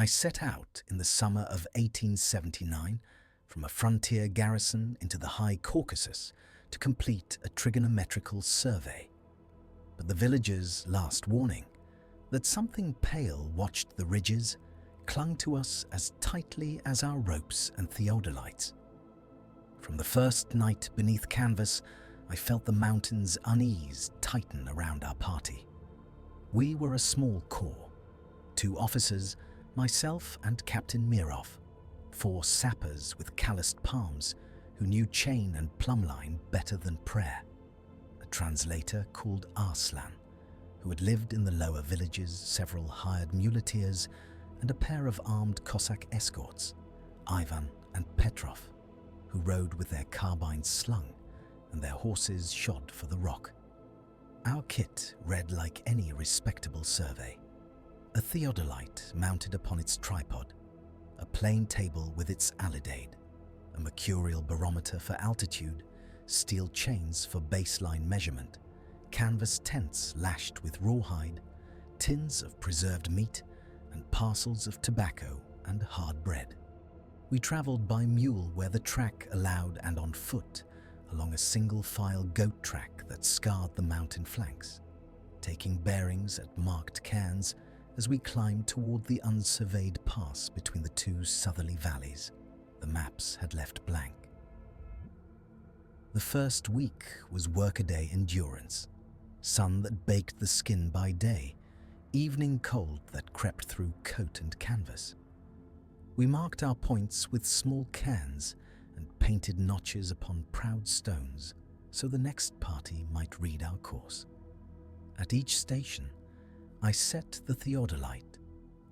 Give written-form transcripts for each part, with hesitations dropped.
I set out in the summer of 1879 from a frontier garrison into the high Caucasus to complete a trigonometrical survey. But the villagers' last warning, that something pale watched the ridges, clung to us as tightly as our ropes and theodolites. From the first night beneath canvas, I felt the mountain's unease tighten around our party. We were a small corps, 2 officers, myself and Captain Mirov, 4 sappers with calloused palms who knew chain and plumbline better than prayer, a translator called Arslan, who had lived in the lower villages, several hired muleteers, and a pair of armed Cossack escorts, Ivan and Petrov, who rode with their carbines slung and their horses shod for the rock. Our kit read like any respectable survey. A theodolite mounted upon its tripod, a plain table with its alidade, a mercurial barometer for altitude, steel chains for baseline measurement, canvas tents lashed with rawhide, tins of preserved meat, and parcels of tobacco and hard bread. We travelled by mule where the track allowed and on foot along a single-file goat track that scarred the mountain flanks, taking bearings at marked cairns as we climbed toward the unsurveyed pass between the 2 southerly valleys the maps had left blank. The first week was workaday endurance, sun that baked the skin by day, evening cold that crept through coat and canvas. We marked our points with small cairns and painted notches upon proud stones so the next party might read our course. At each station, I set the theodolite,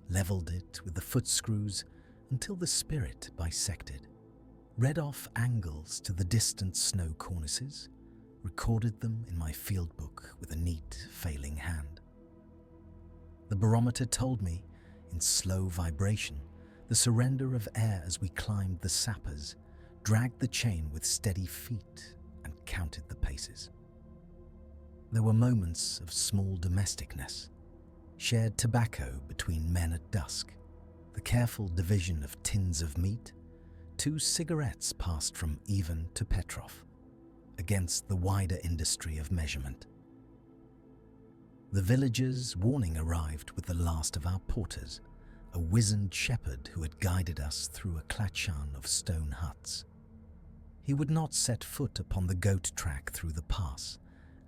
levelled it with the foot screws until the spirit bisected, read off angles to the distant snow cornices, recorded them in my field book with a neat, failing hand. The barometer told me, in slow vibration, the surrender of air as we climbed the sappers, dragged the chain with steady feet, and counted the paces. There were moments of small domesticness, shared tobacco between men at dusk, the careful division of tins of meat, 2 cigarettes passed from Ivan to Petrov, against the wider industry of measurement. The villagers' warning arrived with the last of our porters, a wizened shepherd who had guided us through a klachan of stone huts. He would not set foot upon the goat track through the pass,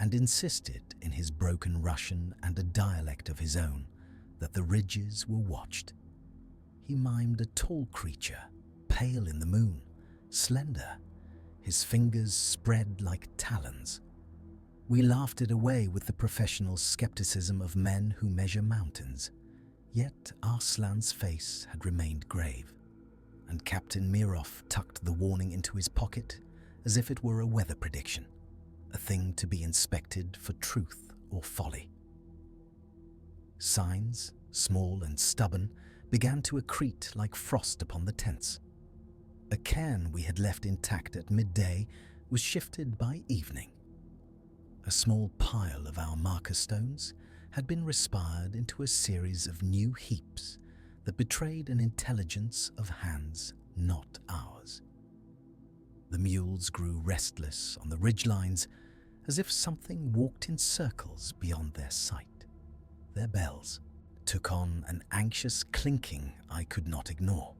and insisted in his broken Russian and a dialect of his own that the ridges were watched. He mimed a tall creature, pale in the moon, slender, his fingers spread like talons. We laughed it away with the professional skepticism of men who measure mountains, yet Arslan's face had remained grave, and Captain Mirov tucked the warning into his pocket as if it were a weather prediction, a thing to be inspected for truth or folly. Signs, small and stubborn, began to accrete like frost upon the tents. A cairn we had left intact at midday was shifted by evening. A small pile of our marker stones had been respired into a series of new heaps that betrayed an intelligence of hands not ours. The mules grew restless on the ridgelines as if something walked in circles beyond their sight. Their bells took on an anxious clinking I could not ignore.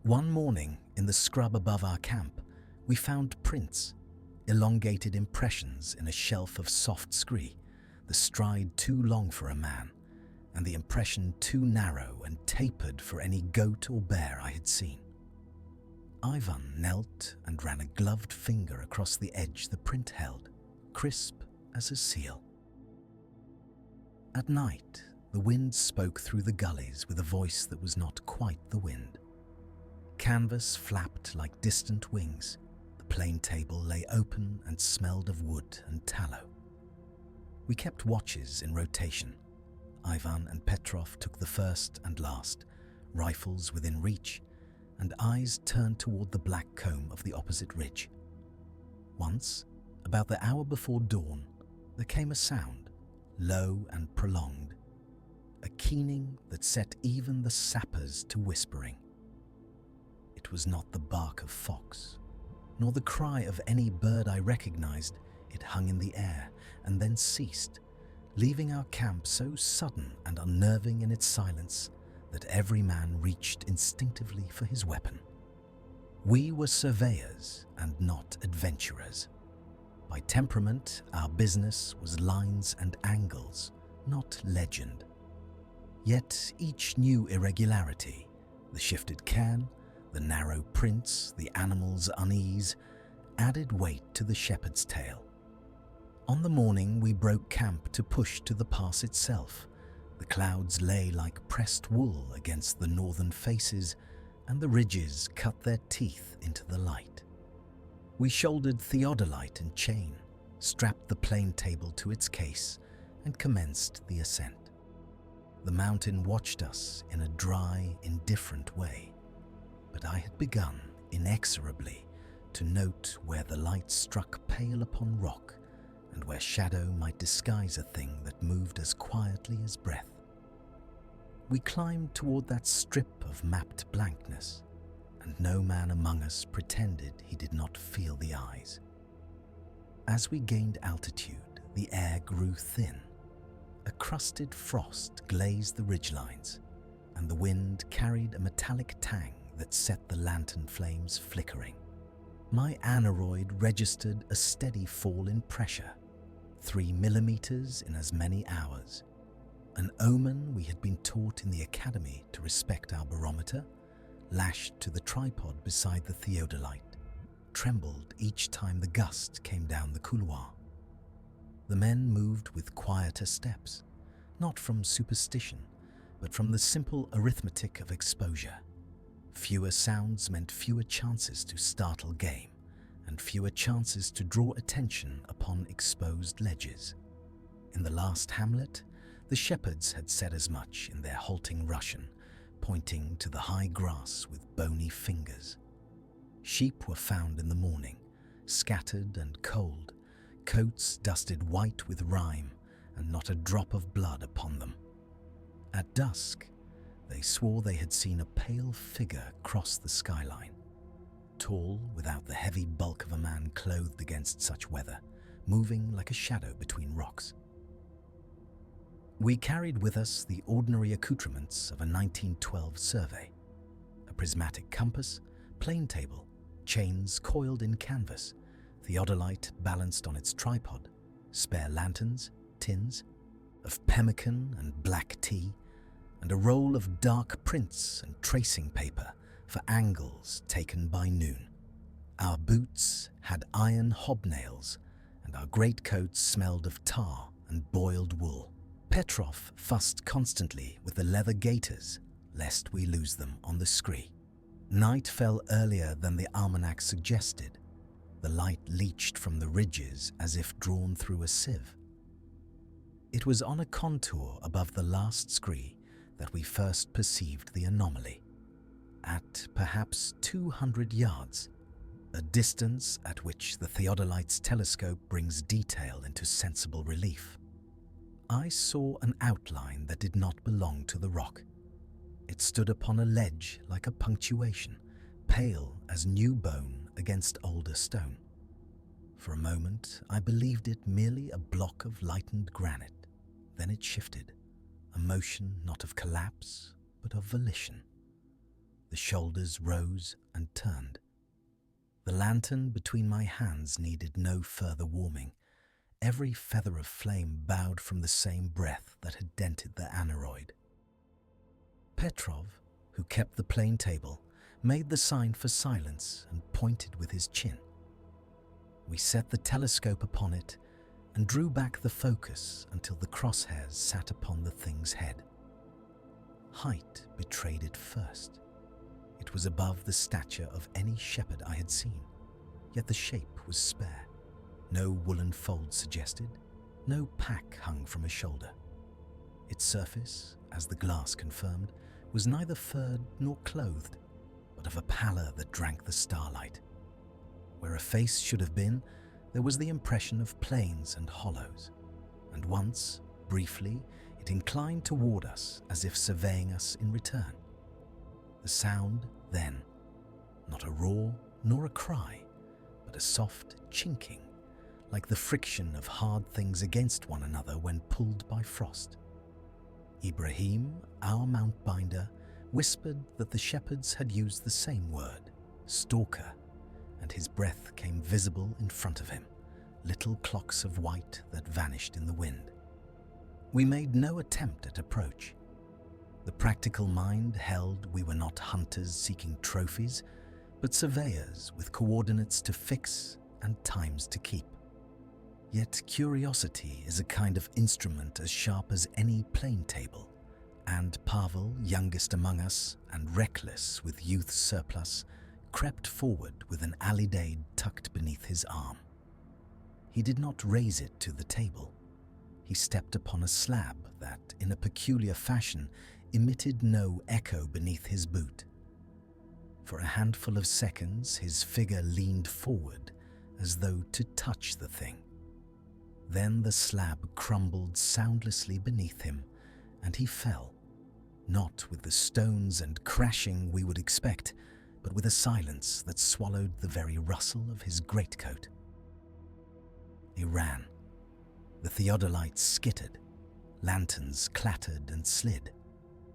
One morning, in the scrub above our camp, we found prints, elongated impressions in a shelf of soft scree, the stride too long for a man, and the impression too narrow and tapered for any goat or bear I had seen. Ivan knelt and ran a gloved finger across the edge the print held, crisp as a seal. At night, the wind spoke through the gullies with a voice that was not quite the wind. Canvas flapped like distant wings. The plain table lay open and smelled of wood and tallow. We kept watches in rotation. Ivan and Petrov took the first and last, rifles within reach, and eyes turned toward the black comb of the opposite ridge. Once, about the hour before dawn, there came a sound, low and prolonged. a keening that set even the sappers to whispering. It was not the bark of fox, nor the cry of any bird I recognized. It hung in the air and then ceased, leaving our camp so sudden and unnerving in its silence that every man reached instinctively for his weapon. We were surveyors and not adventurers. By temperament, our business was lines and angles, not legend. Yet each new irregularity, the shifted cairn, the narrow prints, the animal's unease, added weight to the shepherd's tale. On the morning we broke camp to push to the pass itself, the clouds lay like pressed wool against the northern faces, and the ridges cut their teeth into the light. We shouldered theodolite and chain, strapped the plane table to its case, and commenced the ascent. The mountain watched us in a dry, indifferent way, but I had begun inexorably to note where the light struck pale upon rock and where shadow might disguise a thing that moved as quietly as breath. We climbed toward that strip of mapped blankness, and no man among us pretended he did not feel the eyes. As we gained altitude, the air grew thin. A crusted frost glazed the ridgelines, and the wind carried a metallic tang that set the lantern flames flickering. My aneroid registered a steady fall in pressure, 3 millimeters in as many hours. An omen we had been taught in the academy to respect our barometer, lashed to the tripod beside the theodolite, trembled each time the gust came down the couloir. The men moved with quieter steps, not from superstition, but from the simple arithmetic of exposure. Fewer sounds meant fewer chances to startle game, and fewer chances to draw attention upon exposed ledges. In the last hamlet, the shepherds had said as much in their halting Russian, pointing to the high grass with bony fingers. Sheep were found in the morning, scattered and cold, coats dusted white with rime, and not a drop of blood upon them. At dusk, they swore they had seen a pale figure cross the skyline, tall without the heavy bulk of a man clothed against such weather, moving like a shadow between rocks. We carried with us the ordinary accoutrements of a 1912 survey: a prismatic compass, plane table, chains coiled in canvas, theodolite balanced on its tripod, spare lanterns, tins, of pemmican and black tea, and a roll of dark prints and tracing paper for angles taken by noon. Our boots had iron hobnails, and our greatcoats smelled of tar and boiled wool. Petrov fussed constantly with the leather gaiters, lest we lose them on the scree. Night fell earlier than the almanac suggested. The light leached from the ridges as if drawn through a sieve. It was on a contour above the last scree that we first perceived the anomaly. At perhaps 200 yards, a distance at which the theodolite's telescope brings detail into sensible relief, I saw an outline that did not belong to the rock. It stood upon a ledge like a punctuation, pale as new bone against older stone. For a moment, I believed it merely a block of lightened granite. Then it shifted, a motion not of collapse, but of volition. The shoulders rose and turned. The lantern between my hands needed no further warming. Every feather of flame bowed from the same breath that had dented the aneroid. Petrov, who kept the plane table, made the sign for silence and pointed with his chin. We set the telescope upon it and drew back the focus until the crosshairs sat upon the thing's head. Height betrayed it first. It was above the stature of any shepherd I had seen, yet the shape was spare. No woolen fold suggested, no pack hung from a shoulder. Its surface, as the glass confirmed, was neither furred nor clothed, but of a pallor that drank the starlight. Where a face should have been, there was the impression of plains and hollows, and once, briefly, It inclined toward us as if surveying us in return. The sound then, not a roar nor a cry, but a soft chinking, like the friction of hard things against one another when pulled by frost. Ibrahim, our mountbinder, whispered that the shepherds had used the same word, stalker, and his breath came visible in front of him, little clocks of white that vanished in the wind. We made no attempt at approach. The practical mind held we were not hunters seeking trophies, but surveyors with coordinates to fix and times to keep. Yet curiosity is a kind of instrument as sharp as any plane table, and Pavel, youngest among us and reckless with youth's surplus, crept forward with an alidade tucked beneath his arm. He did not raise it to the table. He stepped upon a slab that, in a peculiar fashion, emitted no echo beneath his boot. For a handful of seconds, his figure leaned forward as though to touch the thing. Then the slab crumbled soundlessly beneath him, and he fell, not with the stones and crashing we would expect, but with a silence that swallowed the very rustle of his greatcoat. He ran. The theodolites skittered. Lanterns clattered and slid.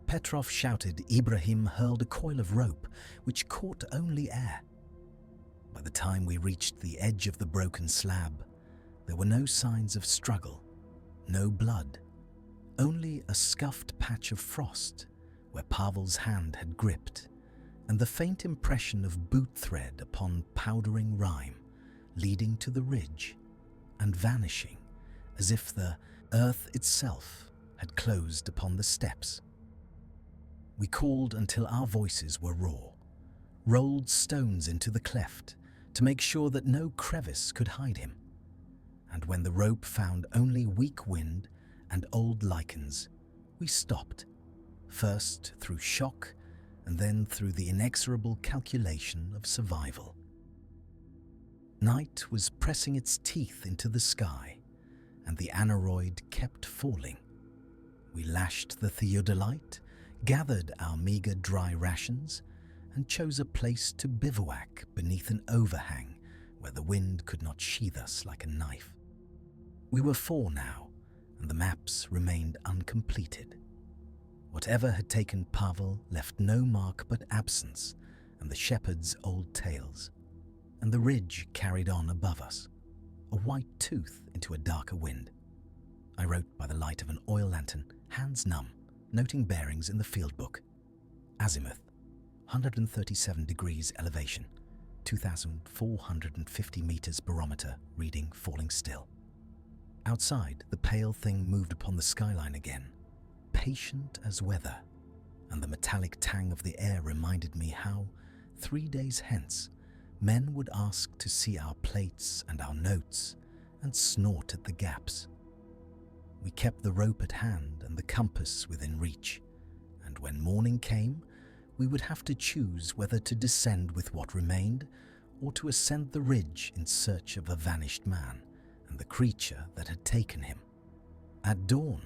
Petrov shouted. Ibrahim hurled a coil of rope which caught only air. By the time we reached the edge of the broken slab, there were no signs of struggle, no blood, only a scuffed patch of frost where Pavel's hand had gripped, and the faint impression of boot thread upon powdering rime, leading to the ridge and vanishing as if the earth itself had closed upon the steps. We called until our voices were raw, rolled stones into the cleft to make sure that no crevice could hide him, and when the rope found only weak wind and old lichens, we stopped, first through shock and then through the inexorable calculation of survival. Night was pressing its teeth into the sky, and the aneroid kept falling. We lashed the theodolite, gathered our meager dry rations, and chose a place to bivouac beneath an overhang where the wind could not sheathe us like a knife. We were 4 now, and the maps remained uncompleted. Whatever had taken Pavel left no mark but absence and the shepherd's old tales, and the ridge carried on above us, a white tooth into a darker wind. I wrote by the light of an oil lantern, hands numb, noting bearings in the field book. Azimuth, 137 degrees elevation, 2,450 meters barometer, reading falling still. Outside, the pale thing moved upon the skyline again, patient as weather, and the metallic tang of the air reminded me how, 3 days hence, men would ask to see our plates and our notes and snort at the gaps. We kept the rope at hand and the compass within reach, and when morning came, we would have to choose whether to descend with what remained or to ascend the ridge in search of a vanished man and the creature that had taken him. At dawn,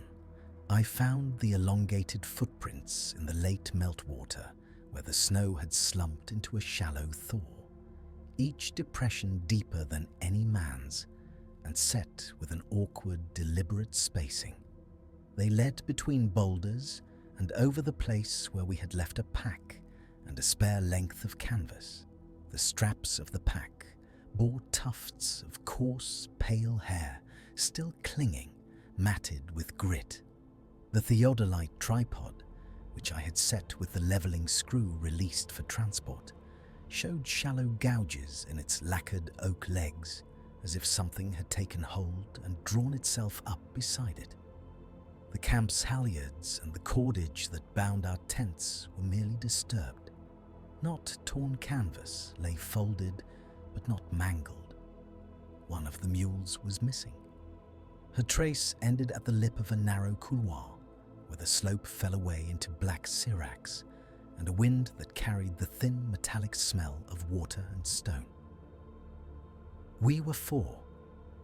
I found the elongated footprints in the late meltwater where the snow had slumped into a shallow thaw, each depression deeper than any man's and set with an awkward, deliberate spacing. They led between boulders and over the place where we had left a pack and a spare length of canvas. The straps of the pack bore tufts of coarse, pale hair, still clinging, matted with grit. The theodolite tripod, which I had set with the leveling screw released for transport, showed shallow gouges in its lacquered oak legs, as if something had taken hold and drawn itself up beside it. The camp's halyards and the cordage that bound our tents were merely disturbed. Not torn canvas lay folded, but not mangled. One of the mules was missing. Her trace ended at the lip of a narrow couloir, where the slope fell away into black seracs and a wind that carried the thin metallic smell of water and stone. We were 4,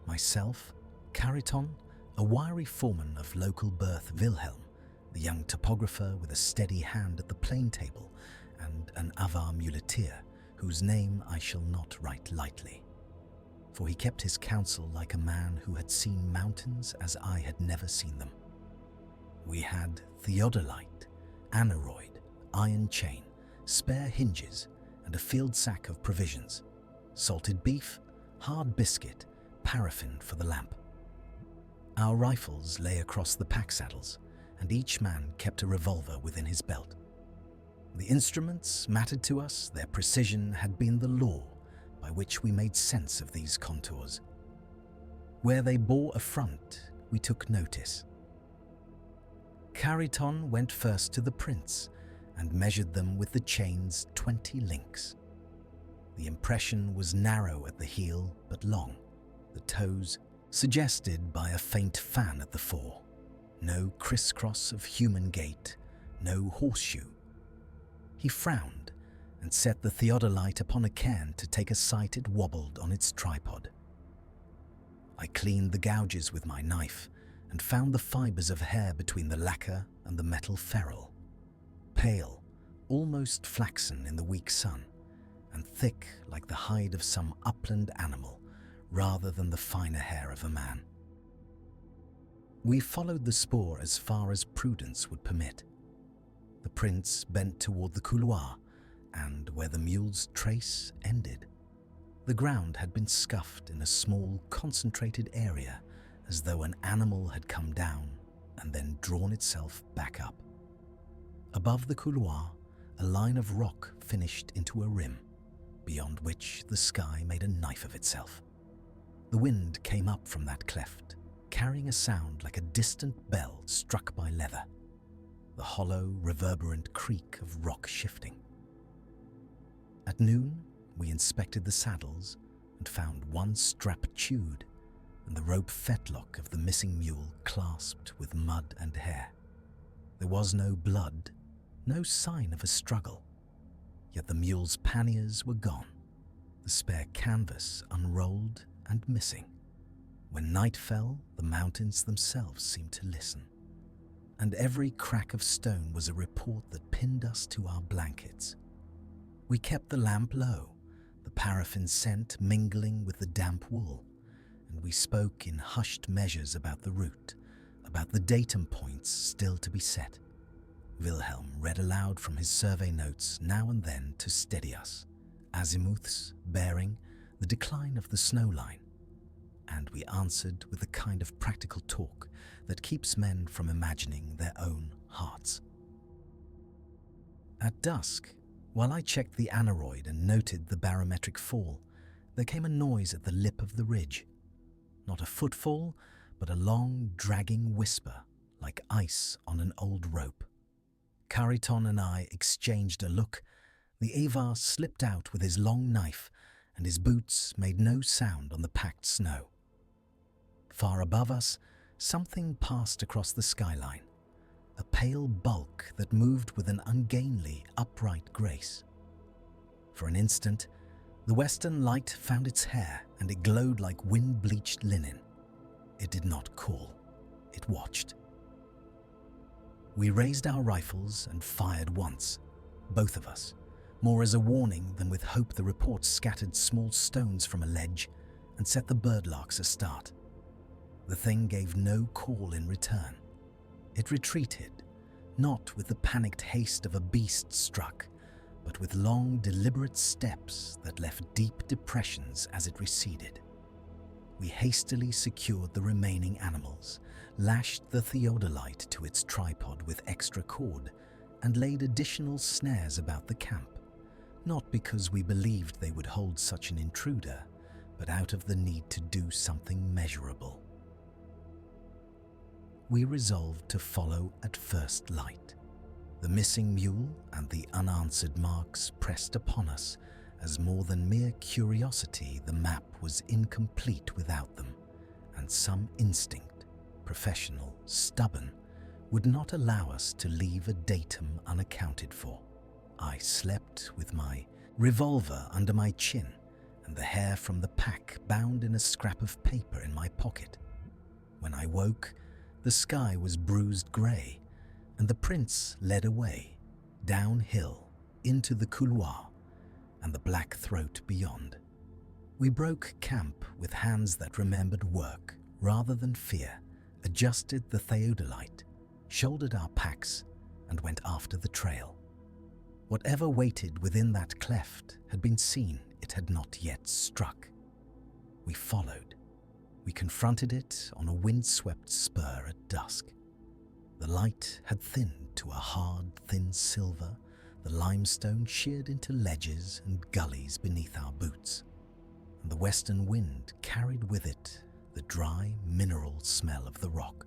myself, Kariton, A wiry foreman of local birth, Wilhelm, the young topographer with a steady hand at the plane table, and an avar muleteer, whose name I shall not write lightly, for he kept his counsel like a man who had seen mountains as I had never seen them. We had theodolite, aneroid, iron chain, spare hinges, and a field sack of provisions, salted beef, hard biscuit, paraffin for the lamp. Our rifles lay across the pack saddles, and each man kept a revolver within his belt. The instruments mattered to us, their precision had been the law by which we made sense of these contours. Where they bore affront, we took notice. Cariton went first to the prints and measured them with the chain's 20 links. The impression was narrow at the heel but long, the toes suggested by a faint fan at the fore. No crisscross of human gait, no horseshoe. He frowned and set the theodolite upon a cairn to take a sight it wobbled on its tripod. I cleaned the gouges with my knife and found the fibres of hair between the lacquer and the metal ferrule, pale, almost flaxen in the weak sun, and thick like the hide of some upland animal rather than the finer hair of a man. We followed the spoor as far as prudence would permit. The prints bent toward the couloir, and where the mule's trace ended, the ground had been scuffed in a small, concentrated area, as though an animal had come down and then drawn itself back up. Above the couloir, a line of rock finished into a rim, beyond which the sky made a knife of itself. The wind came up from that cleft, carrying a sound like a distant bell struck by leather, the hollow, reverberant creak of rock shifting. At noon, we inspected the saddles and found one strap chewed and the rope fetlock of the missing mule clasped with mud and hair. There was no blood, no sign of a struggle, yet the mule's panniers were gone, the spare canvas unrolled and missing. When night fell, the mountains themselves seemed to listen, and every crack of stone was a report that pinned us to our blankets. We kept the lamp low, the paraffin scent mingling with the damp wool, and we spoke in hushed measures about the route, about the datum points still to be set. Wilhelm read aloud from his survey notes now and then to steady us, azimuths, bearing, the decline of the snow line, and we answered with the kind of practical talk that keeps men from imagining their own hearts. At dusk, while I checked the aneroid and noted the barometric fall, there came a noise at the lip of the ridge. Not a footfall, but a long, dragging whisper, like ice on an old rope. Cariton and I exchanged a look. The avar slipped out with his long knife, and his boots made no sound on the packed snow. Far above us, something passed across the skyline, a pale bulk that moved with an ungainly, upright grace. For an instant, the western light found its hair, and it glowed like wind-bleached linen. It did not call, it watched. We raised our rifles and fired once, both of us, more as a warning than with hope. The report scattered small stones from a ledge and set the birdlarks astart. The thing gave no call in return. It retreated, not with the panicked haste of a beast struck, but with long, deliberate steps that left deep depressions as it receded. We hastily secured the remaining animals, lashed the theodolite to its tripod with extra cord, and laid additional snares about the camp, not because we believed they would hold such an intruder, but out of the need to do something measurable. We resolved to follow at first light. The missing mule and the unanswered marks pressed upon us as more than mere curiosity. The map was incomplete without them, and some instinct, professional, stubborn, would not allow us to leave a datum unaccounted for. I slept with my revolver under my chin and the hair from the pack bound in a scrap of paper in my pocket. When I woke, the sky was bruised grey, and the prince led away, downhill, into the couloir and the black throat beyond. We broke camp with hands that remembered work rather than fear, adjusted the theodolite, shouldered our packs, and went after the trail. Whatever waited within that cleft had been seen, it had not yet struck. We followed. We confronted it on a wind-swept spur at dusk. The light had thinned to a hard, thin silver, the limestone sheared into ledges and gullies beneath our boots, and the western wind carried with it the dry, mineral smell of the rock.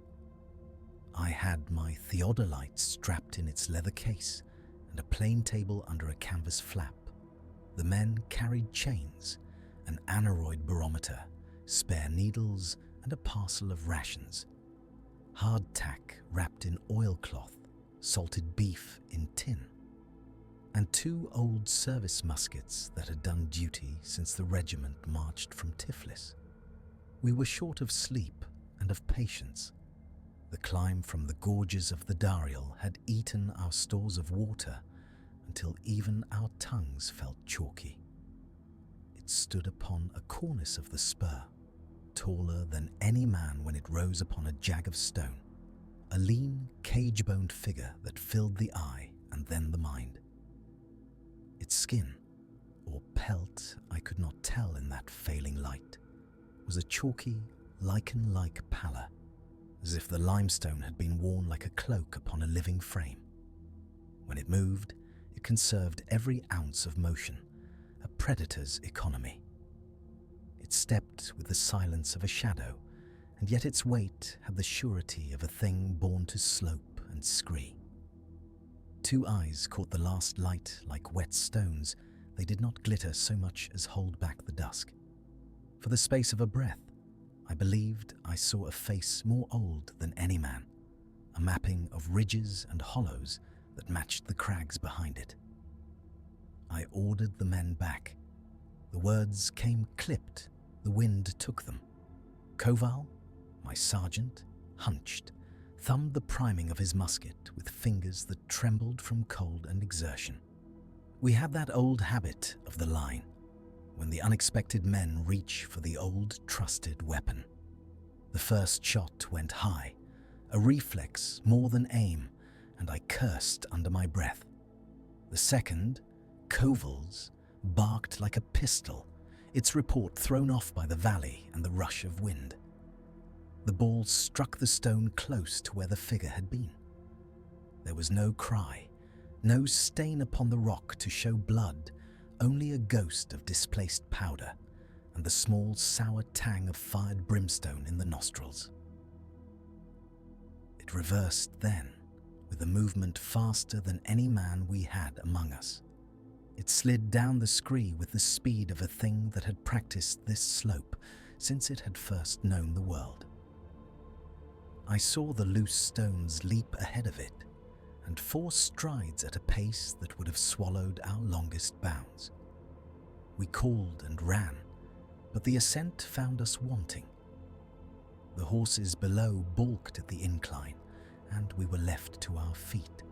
I had my theodolite strapped in its leather case and a plane table under a canvas flap. The men carried chains, an aneroid barometer, spare needles, and a parcel of rations. Hardtack wrapped in oilcloth, salted beef in tin, and 2 old service muskets that had done duty since the regiment marched from Tiflis. We were short of sleep and of patience. The climb from the gorges of the Darial had eaten our stores of water until even our tongues felt chalky. It stood upon a cornice of the spur, taller than any man when it rose upon a jag of stone, a lean, cage-boned figure that filled the eye and then the mind. Its skin, or pelt, I could not tell in that failing light, was a chalky, lichen-like pallor, as if the limestone had been worn like a cloak upon a living frame. When it moved, it conserved every ounce of motion, a predator's economy. It stepped with the silence of a shadow, and yet its weight had the surety of a thing born to slope and scree. 2 eyes caught the last light like wet stones. They did not glitter so much as hold back the dusk. For the space of a breath, I believed I saw a face more old than any man, a mapping of ridges and hollows that matched the crags behind it. I ordered the men back. The words came clipped. The wind took them. Koval, my sergeant, hunched, thumbed the priming of his musket with fingers that trembled from cold and exertion. We had that old habit of the line, when the unexpected men reach for the old trusted weapon. The first shot went high, a reflex more than aim, and I cursed under my breath. The second, Koval's, barked like a pistol, its report thrown off by the valley and the rush of wind. The ball struck the stone close to where the figure had been. There was no cry, no stain upon the rock to show blood, only a ghost of displaced powder and the small sour tang of fired brimstone in the nostrils. It reversed then, with a movement faster than any man we had among us. It slid down the scree with the speed of a thing that had practiced this slope since it had first known the world. I saw the loose stones leap ahead of it and 4 strides at a pace that would have swallowed our longest bounds. We called and ran, but the ascent found us wanting. The horses below balked at the incline, and we were left to our feet.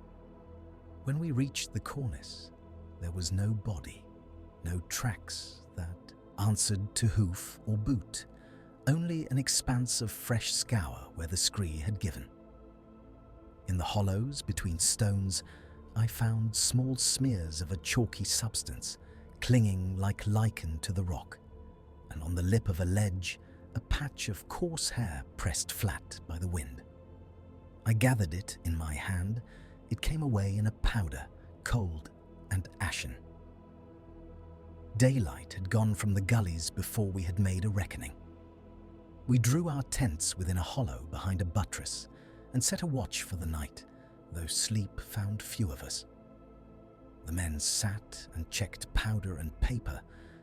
When we reached the cornice, there was no body, no tracks that answered to hoof or boot, only an expanse of fresh scour where the scree had given. In the hollows between stones, I found small smears of a chalky substance, clinging like lichen to the rock, and on the lip of a ledge, a patch of coarse hair pressed flat by the wind. I gathered it in my hand. It came away in a powder, cold and ashen. Daylight had gone from the gullies before we had made a reckoning. We drew our tents within a hollow behind a buttress and set a watch for the night, though sleep found few of us. The men sat and checked powder and paper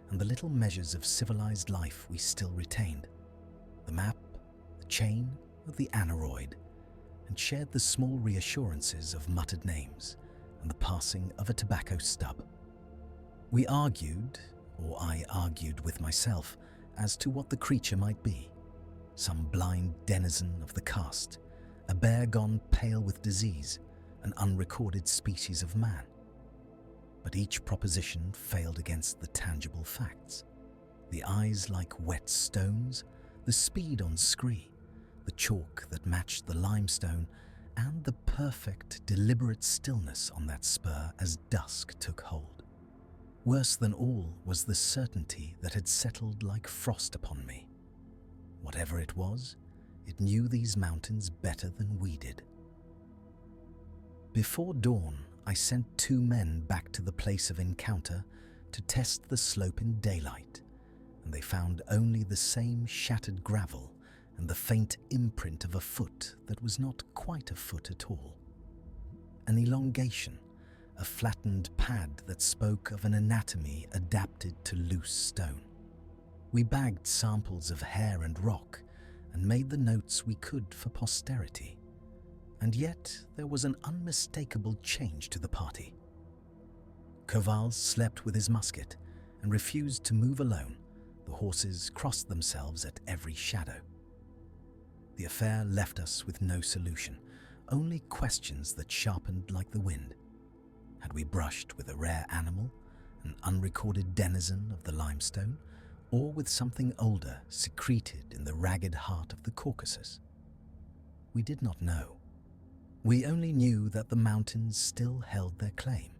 and the little measures of civilized life we still retained, the map, the chain of the aneroid, and shared the small reassurances of muttered names and the passing of a tobacco stub. We argued, or I argued with myself, as to what the creature might be. some blind denizen of the cast, a bear gone pale with disease, an unrecorded species of man. But each proposition failed against the tangible facts. The eyes like wet stones, the speed on scree, the chalk that matched the limestone, and the perfect, deliberate stillness on that spur as dusk took hold. Worse than all was the certainty that had settled like frost upon me. Whatever it was, it knew these mountains better than we did. Before dawn, I sent 2 men back to the place of encounter to test the slope in daylight, and they found only the same shattered gravel and the faint imprint of a foot that was not quite a foot at all. An elongation, a flattened pad that spoke of an anatomy adapted to loose stone. We bagged samples of hair and rock and made the notes we could for posterity. And yet there was an unmistakable change to the party. Koval slept with his musket and refused to move alone. The horses crossed themselves at every shadow. The affair left us with no solution, only questions that sharpened like the wind. Had we brushed with a rare animal, an unrecorded denizen of the limestone, or with something older secreted in the ragged heart of the Caucasus? We did not know. We only knew that the mountains still held their claim,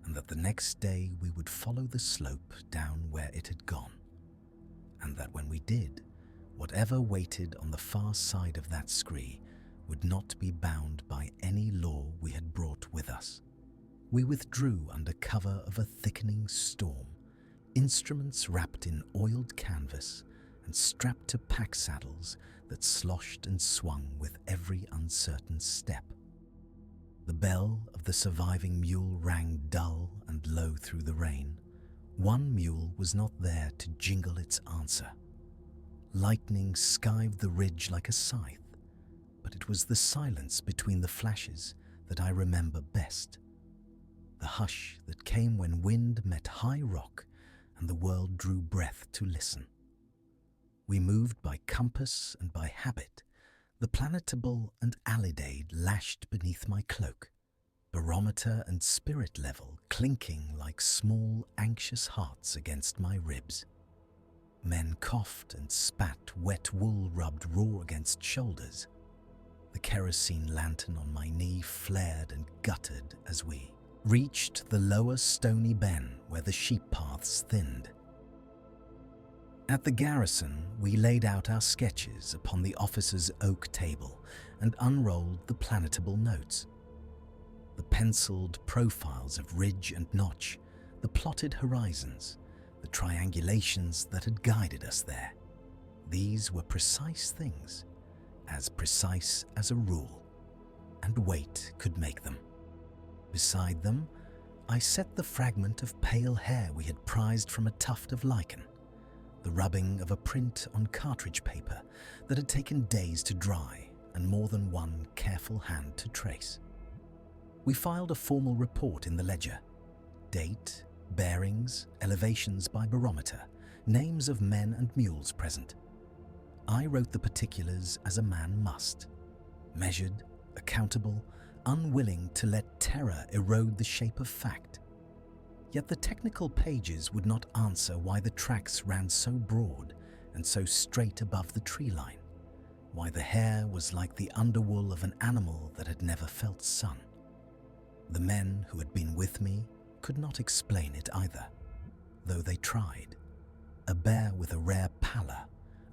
and that the next day we would follow the slope down where it had gone, and that when we did, whatever waited on the far side of that scree would not be bound by any law we had brought with us. We withdrew under cover of a thickening storm, instruments wrapped in oiled canvas and strapped to pack saddles that sloshed and swung with every uncertain step. The bell of the surviving mule rang dull and low through the rain. One mule was not there to jingle its answer. Lightning skived the ridge like a scythe, but it was the silence between the flashes that I remember best. The hush that came when wind met high rock and the world drew breath to listen. We moved by compass and by habit, the planetable and alidade lashed beneath my cloak, barometer and spirit level clinking like small, anxious hearts against my ribs. Men coughed and spat, wet wool rubbed raw against shoulders. The kerosene lantern on my knee flared and guttered as we reached the lower stony ben where the sheep paths thinned. At the garrison, we laid out our sketches upon the officer's oak table and unrolled the planetable notes. The penciled profiles of ridge and notch, the plotted horizons, the triangulations that had guided us there. These were precise things, as precise as a rule, and weight could make them. Beside them, I set the fragment of pale hair we had prized from a tuft of lichen, the rubbing of a print on cartridge paper that had taken days to dry and more than one careful hand to trace. We filed a formal report in the ledger. Date, bearings, elevations by barometer, names of men and mules present. I wrote the particulars as a man must, measured, accountable, unwilling to let terror erode the shape of fact. Yet the technical pages would not answer why the tracks ran so broad and so straight above the tree line, why the hair was like the underwool of an animal that had never felt sun. The men who had been with me could not explain it either, though they tried. A bear with a rare pallor,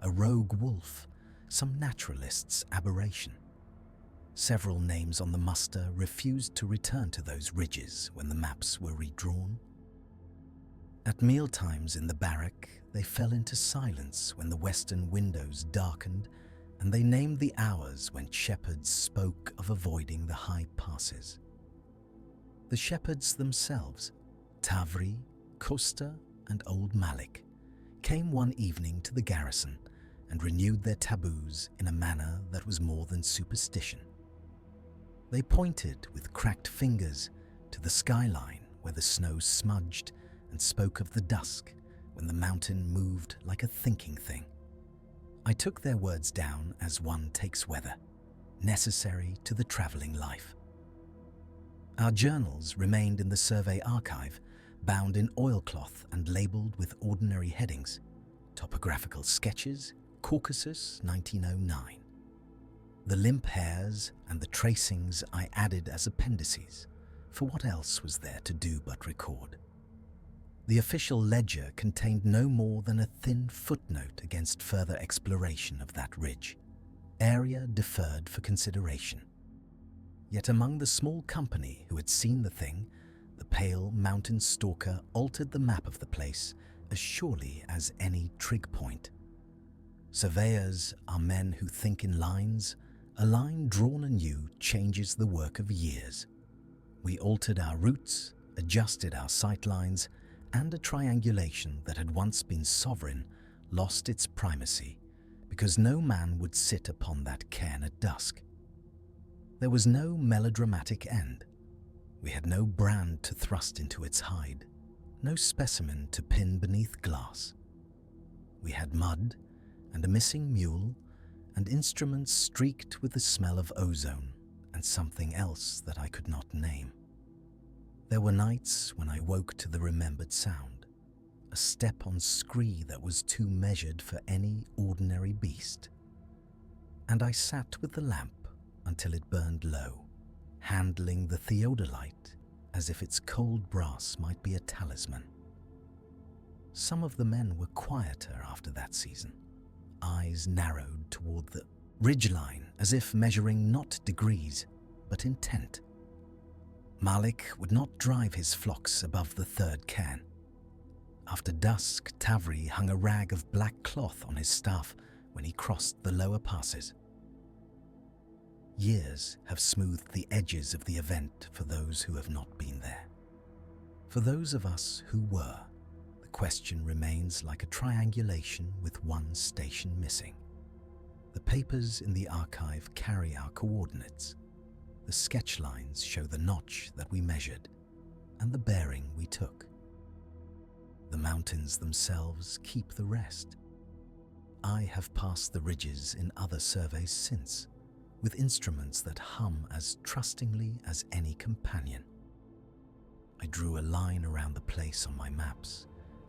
a rogue wolf, some naturalist's aberration. Several names on the muster refused to return to those ridges when the maps were redrawn. At mealtimes in the barrack, they fell into silence when the western windows darkened, and they named the hours when shepherds spoke of avoiding the high passes. The shepherds themselves, Tavri, Kosta, and Old Malik, came one evening to the garrison and renewed their taboos in a manner that was more than superstition. They pointed with cracked fingers to the skyline where the snow smudged and spoke of the dusk when the mountain moved like a thinking thing. I took their words down as one takes weather, necessary to the travelling life. Our journals remained in the survey archive, bound in oilcloth and labelled with ordinary headings: Topographical Sketches, Caucasus, 1909. The limp hairs and the tracings I added as appendices, for what else was there to do but record? The official ledger contained no more than a thin footnote against further exploration of that ridge. Area deferred for consideration. Yet among the small company who had seen the thing, the pale mountain stalker altered the map of the place as surely as any trig point. Surveyors are men who think in lines. A line drawn anew changes the work of years. We altered our routes, adjusted our sight lines, and a triangulation that had once been sovereign lost its primacy because no man would sit upon that cairn at dusk. There was no melodramatic end. We had no brand to thrust into its hide, no specimen to pin beneath glass. We had mud and a missing mule and instruments streaked with the smell of ozone and something else that I could not name. There were nights when I woke to the remembered sound, a step on scree that was too measured for any ordinary beast. And I sat with the lamp until it burned low, handling the theodolite as if its cold brass might be a talisman. Some of the men were quieter after that season, eyes narrowed toward the ridgeline as if measuring not degrees, but intent. Malik would not drive his flocks above the third cairn. After dusk, Tavri hung a rag of black cloth on his staff when he crossed the lower passes. Years have smoothed the edges of the event for those who have not been there. For those of us who were, the question remains like a triangulation with one station missing. The papers in the archive carry our coordinates. The sketch lines show the notch that we measured and the bearing we took. The mountains themselves keep the rest. I have passed the ridges in other surveys since, with instruments that hum as trustingly as any companion. I drew a line around the place on my maps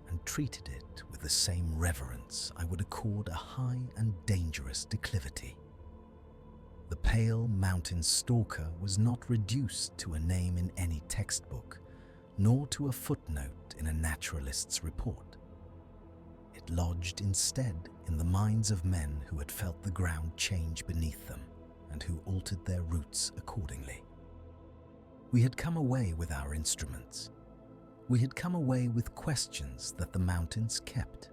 and treated it with the same reverence I would accord a high and dangerous declivity. The pale mountain stalker was not reduced to a name in any textbook, nor to a footnote in a naturalist's report. It lodged instead in the minds of men who had felt the ground change beneath them and who altered their routes accordingly. We had come away with our instruments. We had come away with questions that the mountains kept.